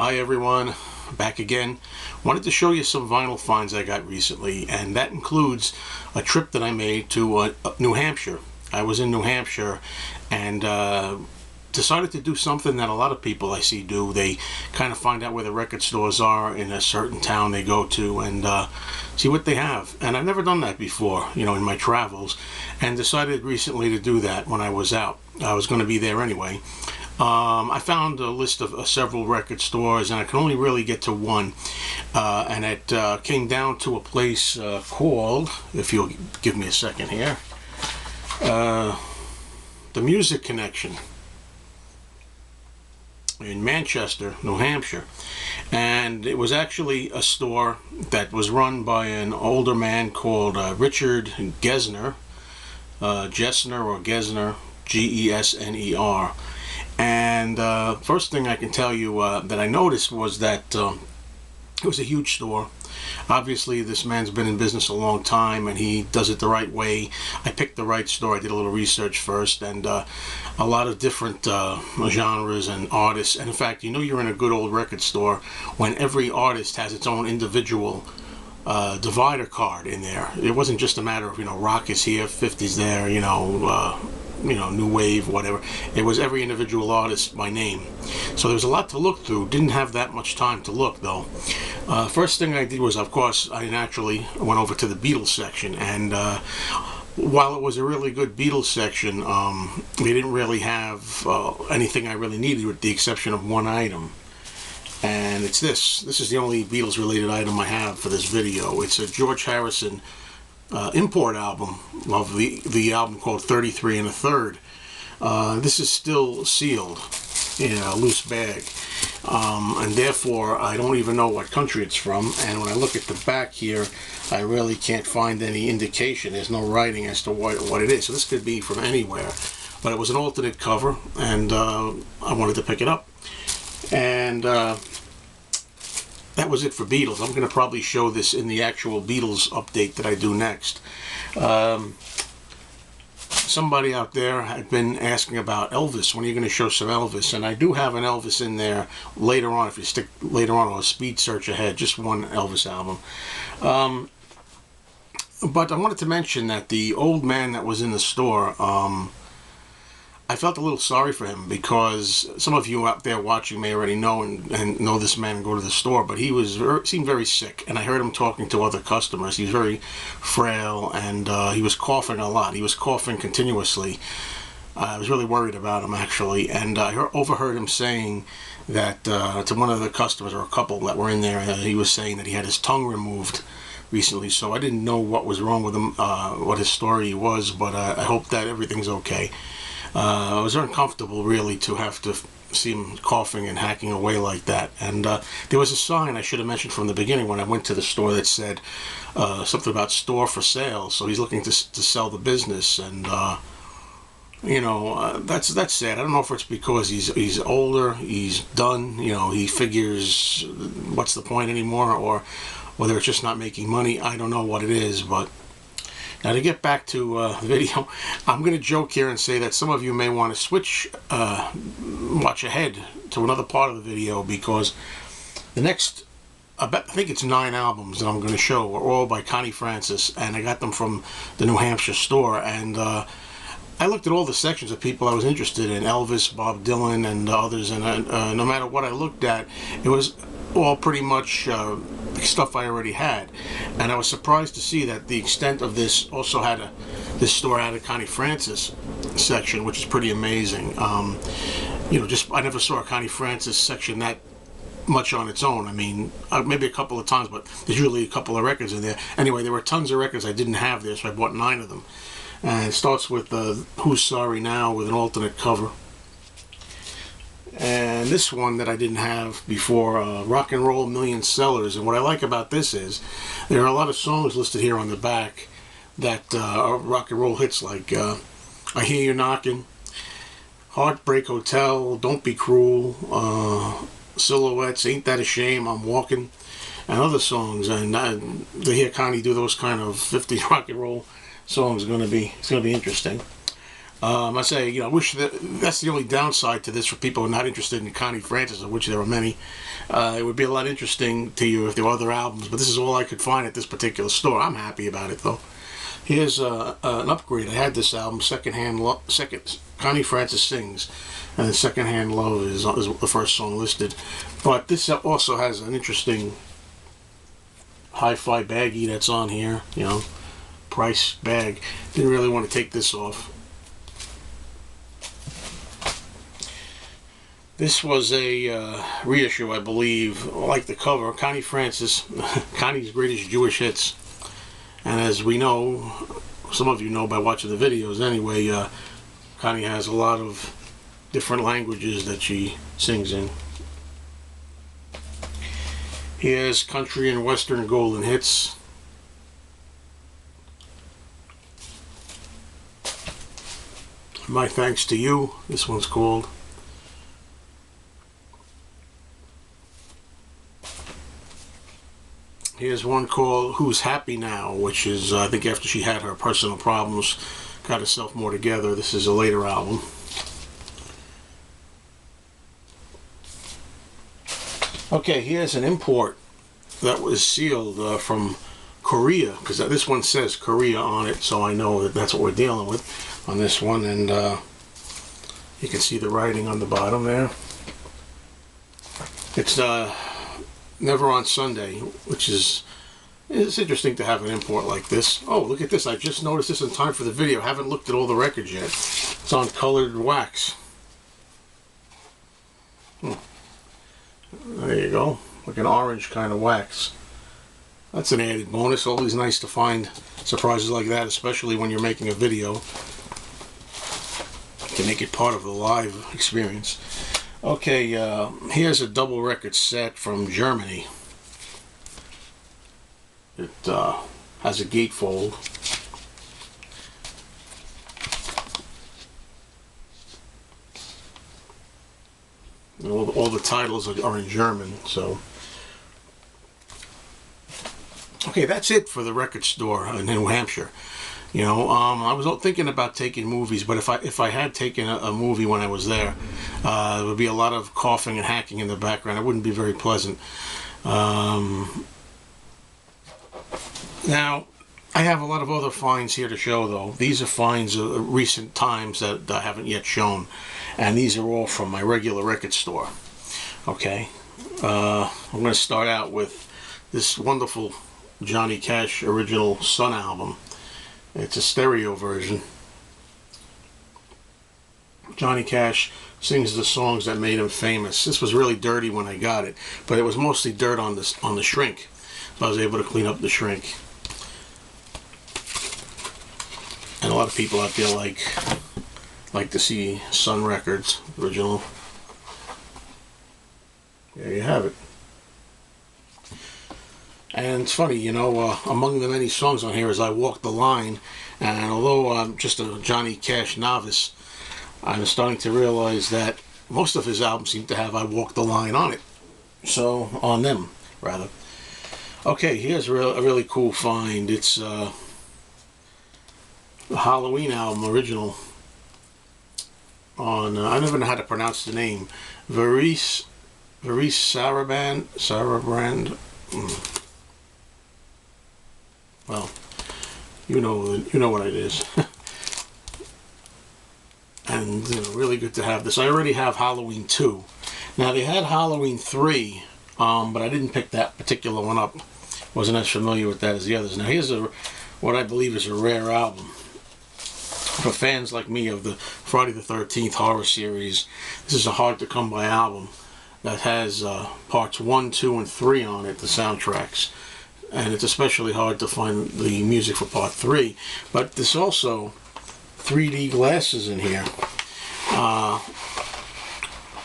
Hi everyone, back again. Wanted to show you some vinyl finds I got recently, and that includes a trip that I made to New Hampshire. I was in New Hampshire and decided to do something that a lot of people I see do. They kind of find out where the record stores are in a certain town they go to and see what they have. And I've never done that before, in my travels, and decided recently to do that when I was out. I was going to be there anyway. I found a list of several record stores, and I can only really get to one, and it came down to a place called, if you'll give me a second here, the Music Connection in Manchester, New Hampshire. And it was actually a store that was run by an older man called Richard Gesner, Gesner, G-E-S-N-E-R. And first thing I can tell you that I noticed was that it was a huge store. Obviously this man's been in business a long time and he does it the right way. I picked the right store. I did a little research first, and a lot of different genres and artists. And in fact, you're in a good old record store when every artist has its own individual divider card in there. It wasn't just a matter of rock is here, 50's there, new wave, whatever. It was every individual artist by name. So there was a lot to look through. Didn't have that much time to look though. First thing I did was, of course, I naturally went over to the Beatles section, and while it was a really good Beatles section, they didn't really have anything I really needed, with the exception of one item. And it's this. This is the only Beatles related item I have for this video. It's a George Harrison import album of the album called 33 1/3. This is still sealed in a loose bag, and therefore I don't even know what country it's from. And when I look at the back here, I really can't find any indication. There's no writing as to what it is. So this could be from anywhere, but it was an alternate cover, and I wanted to pick it up. And that was it for Beatles. I'm going to probably show this in the actual Beatles update that I do next. Somebody out there had been asking about Elvis. When are you going to show some Elvis? And I do have an Elvis in there later on. If you stick later on, or a speed search ahead, just one Elvis album. But I wanted to mention that the old man that was in the store, I felt a little sorry for him, because some of you out there watching may already know and know this man and go to the store, but he seemed very sick, and I heard him talking to other customers. He was very frail, and he was coughing a lot. He was coughing continuously. I was really worried about him, actually, and I overheard him saying that to one of the customers, or a couple that were in there, he was saying that he had his tongue removed recently. So I didn't know what was wrong with him, what his story was, but I hope that everything's okay. I was uncomfortable, really, to have to see him coughing and hacking away like that. And there was a sign I should have mentioned from the beginning when I went to the store that said something about store for sale. So he's looking to sell the business, and that's sad. I don't know if it's because he's older, he's done, he figures what's the point anymore, or whether it's just not making money. I don't know what it is, but now to get back to the video, I'm going to joke here and say that some of you may want to watch ahead to another part of the video, because the next, I think it's 9 albums that I'm going to show are all by Connie Francis, and I got them from the New Hampshire store. And I looked at all the sections of people I was interested in, Elvis, Bob Dylan, and others, and no matter what I looked at, it was all pretty much stuff I already had. And I was surprised to see that the extent of this also had this store had a Connie Francis section, which is pretty amazing. I never saw a Connie Francis section that much on its own. I mean, maybe a couple of times, but there's usually a couple of records in there. Anyway, there were tons of records I didn't have there, so I bought 9 of them. And it starts with Who's Sorry Now, with an alternate cover. And this one that I didn't have before, Rock and Roll Million Sellers. And what I like about this is there are a lot of songs listed here on the back that are rock and roll hits, like I Hear You Knocking, Heartbreak Hotel, Don't Be Cruel, Silhouettes, Ain't That a Shame, I'm Walking, and other songs. And to hear Connie do those kind of 50s rock and roll songs it's going to be interesting. I say, you know, I wish that's the only downside to this for people who are not interested in Connie Francis, of which there are many. It would be a lot interesting to you if there were other albums, but this is all I could find at this particular store. I'm happy about it, though. Here's an upgrade. I had this album, Second Connie Francis Sings, and then Secondhand Love is the first song listed. But this also has an interesting hi-fi baggie that's on here, you know, price bag. Didn't really want to take this off. This was a reissue, I believe. I like the cover. Connie Francis, Connie's Greatest Jewish Hits. And as we know, some of you know by watching the videos anyway, Connie has a lot of different languages that she sings in. Here's Country and Western Golden Hits. My Thanks to You, this one's called. Here's one called Who's Happy Now, which is, I think, after she had her personal problems, got herself more together. This is a later album. Okay, here's an import that was sealed from Korea, because this one says Korea on it, so I know that that's what we're dealing with on this one. And you can see the writing on the bottom there. It's Never on Sunday, which is, it's interesting to have an import like this. Oh, look at this. I just noticed this in time for the video. Haven't looked at all the records yet. It's on colored wax. There you go. Like an orange kind of wax. That's an added bonus. Always nice to find surprises like that, especially when you're making a video, to make it part of the live experience. Okay, here's a double record set from Germany. It has a gatefold. And all the titles are in German, so. Okay, that's it for the record store in New Hampshire. You know, I was thinking about taking movies, but if I had taken a movie when I was there, there would be a lot of coughing and hacking in the background. It wouldn't be very pleasant. Now, I have a lot of other finds here to show, though. These are finds of recent times that I haven't yet shown, and these are all from my regular record store. Okay, I'm going to start out with this wonderful Johnny Cash original Sun album. It's a stereo version. Johnny Cash sings the songs that made him famous. This was really dirty when I got it, but it was mostly dirt on the shrink. So I was able to clean up the shrink. And a lot of people out there like to see Sun Records original. There you have it. And it's funny, you know, among the many songs on here is I Walk the Line, and although I'm just a Johnny Cash novice, I'm starting to realize that most of his albums seem to have I Walk the Line on it. So, on them, rather. Okay, here's a really cool find. It's the Halloween album original on, I never know how to pronounce the name, Verice Sarabrand. Well, you know what it is. And you know, really good to have this. I already have Halloween 2. Now they had Halloween 3, but I didn't pick that particular one up. Wasn't as familiar with that as the others. Now here's what I believe is a rare album. For fans like me of the Friday the 13th horror series, this is a hard to come by album that has parts 1, 2, and 3 on it, the soundtracks. And it's especially hard to find the music for part 3. But there's also 3D glasses in here.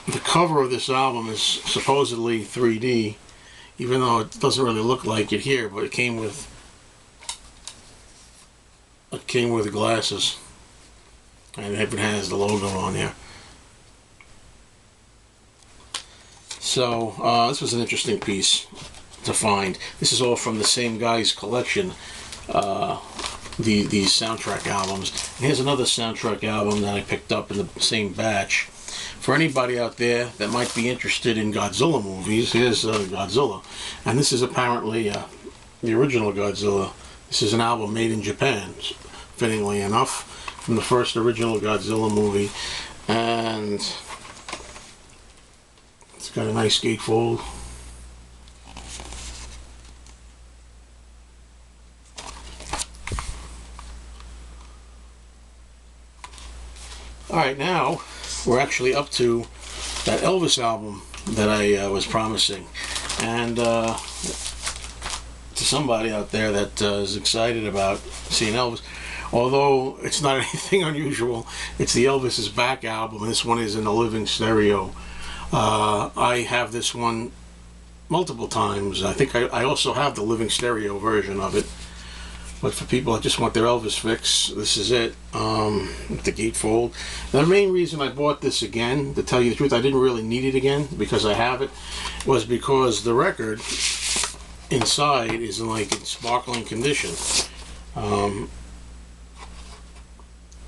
The cover of this album is supposedly 3D, even though it doesn't really look like it here, but it came with glasses. And it even has the logo on there. So, this was an interesting piece to find. This is all from the same guy's collection. these soundtrack albums. And here's another soundtrack album that I picked up in the same batch. For anybody out there that might be interested in Godzilla movies, here's Godzilla. And this is apparently the original Godzilla. This is an album made in Japan, fittingly enough, from the first original Godzilla movie. And it's got a nice gatefold. Alright, now we're actually up to that Elvis album that I was promising. And to somebody out there that is excited about seeing Elvis, although it's not anything unusual, it's the Elvis Is Back album, and this one is in a living stereo. I have this one multiple times. I think I also have the living stereo version of it. But for people that just want their Elvis fix, this is it, with the gatefold. The main reason I bought this again, to tell you the truth, I didn't really need it again because I have it, was because the record inside is in sparkling condition.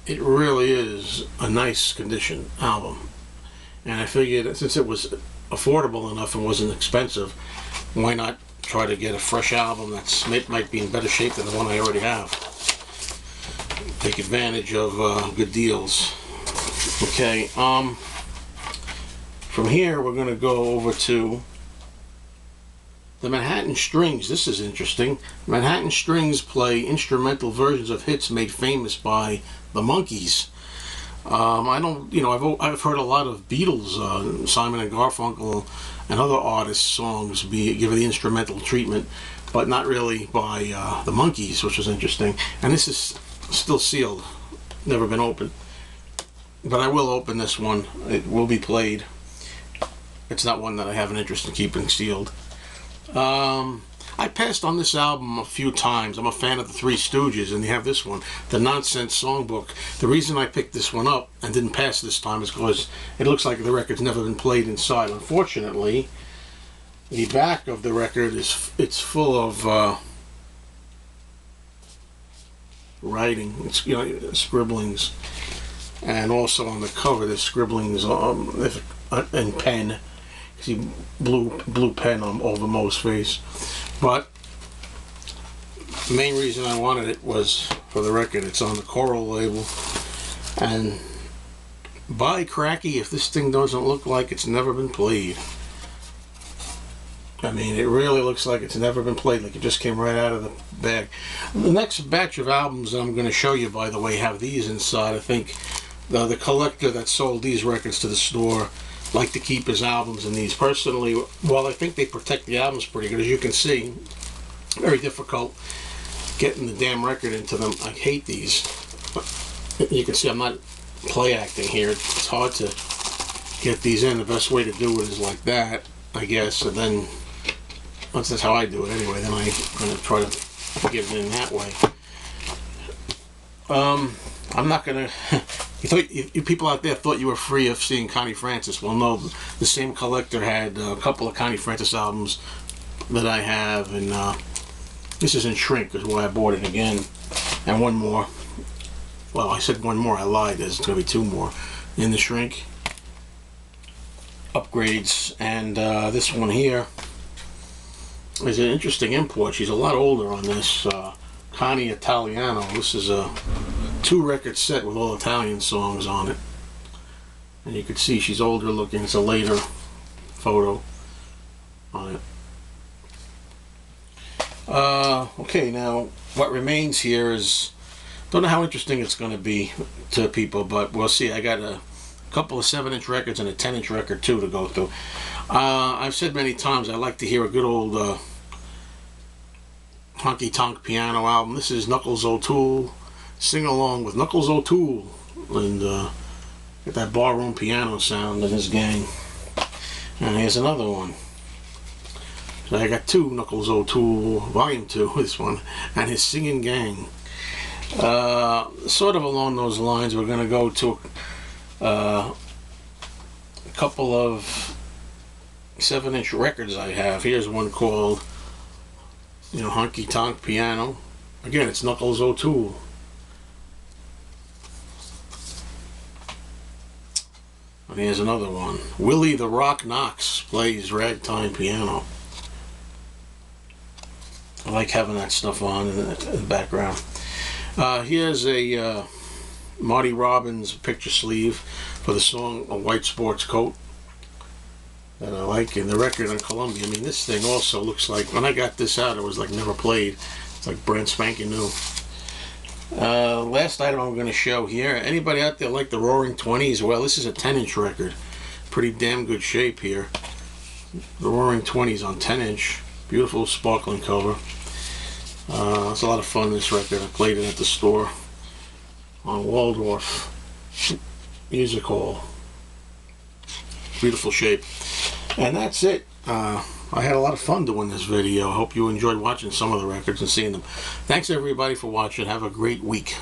It really is a nice condition album. And I figured since it was affordable enough and wasn't expensive, why not try to get a fresh album that might be in better shape than the one I already have. Take advantage of good deals. Okay, from here we're going to go over to the Manhattan Strings. This is interesting. Manhattan Strings play instrumental versions of hits made famous by the Monkees. I've heard a lot of Beatles, Simon and Garfunkel, and other artists' songs given the instrumental treatment, but not really by the Monkees, which was interesting. And this is still sealed, never been opened. But I will open this one. It will be played. It's not one that I have an interest in keeping sealed. I passed on this album a few times. I'm a fan of the Three Stooges, and they have this one, the Nonsense Songbook. The reason I picked this one up and didn't pass this time is because it looks like the record's never been played inside. Unfortunately, the back of the record it's full of writing, scribblings, and also on the cover there's scribblings in pen. See blue pen over Mo's face. But the main reason I wanted it was for the record. It's on the Coral label, and by cracky if this thing doesn't look like it's never been played. I mean, it really looks like it's never been played, like it just came right out of the bag. The next batch of albums that I'm going to show you, by the way, have these inside. I think the collector that sold these records to the store like to keep his albums in these. Personally, while I think they protect the albums pretty good, as you can see, very difficult getting the damn record into them. I hate these. But you can see I'm not play acting here. It's hard to get these in. The best way to do it is like that, I guess, and then once that's how I do it anyway, then I'm going to try to get it in that way. I'm not going to... You people out there thought you were free of seeing Connie Francis. Well, no, the same collector had a couple of Connie Francis albums that I have, and this is in shrink, is why I bought it again. And one more. Well, I said one more, I lied. There's going to be two more in the shrink. Upgrades, and this one here is an interesting import. She's a lot older on this. Connie Italiano. This is a 2-record set with all Italian songs on it, and you can see she's older looking. It's a later photo on it. Okay, now what remains here is, don't know how interesting it's going to be to people, but we'll see. I got a couple of 7-inch records and a 10-inch record too to go through. I've said many times I like to hear a good old honky tonk piano album. This is Knuckles O'Toole. Sing along with Knuckles O'Toole and get that barroom piano sound in his gang. And here's another one. So I got 2 Knuckles O'Toole, Volume 2, this one, and his singing gang. Sort of along those lines, we're going to go to a couple of 7-inch records I have. Here's one called, Honky Tonk Piano. Again, it's Knuckles O'Toole. And here's another one. Willie the Rock Knox plays ragtime piano. I like having that stuff on in the background. Here's a Marty Robbins picture sleeve for the song A White Sports Coat that I like, and the record on Columbia. I mean, this thing also looks like, when I got this out, it was like never played. It's like brand spanking new. Last item I'm going to show here. Anybody out there like the Roaring 20s? Well, this is a 10-inch record. Pretty damn good shape here. The Roaring 20s on 10-inch. Beautiful sparkling cover. It's a lot of fun, this record. I played it at the store on Waldorf Music Hall. Beautiful shape. And that's it. I had a lot of fun doing this video. I hope you enjoyed watching some of the records and seeing them. Thanks everybody for watching. Have a great week.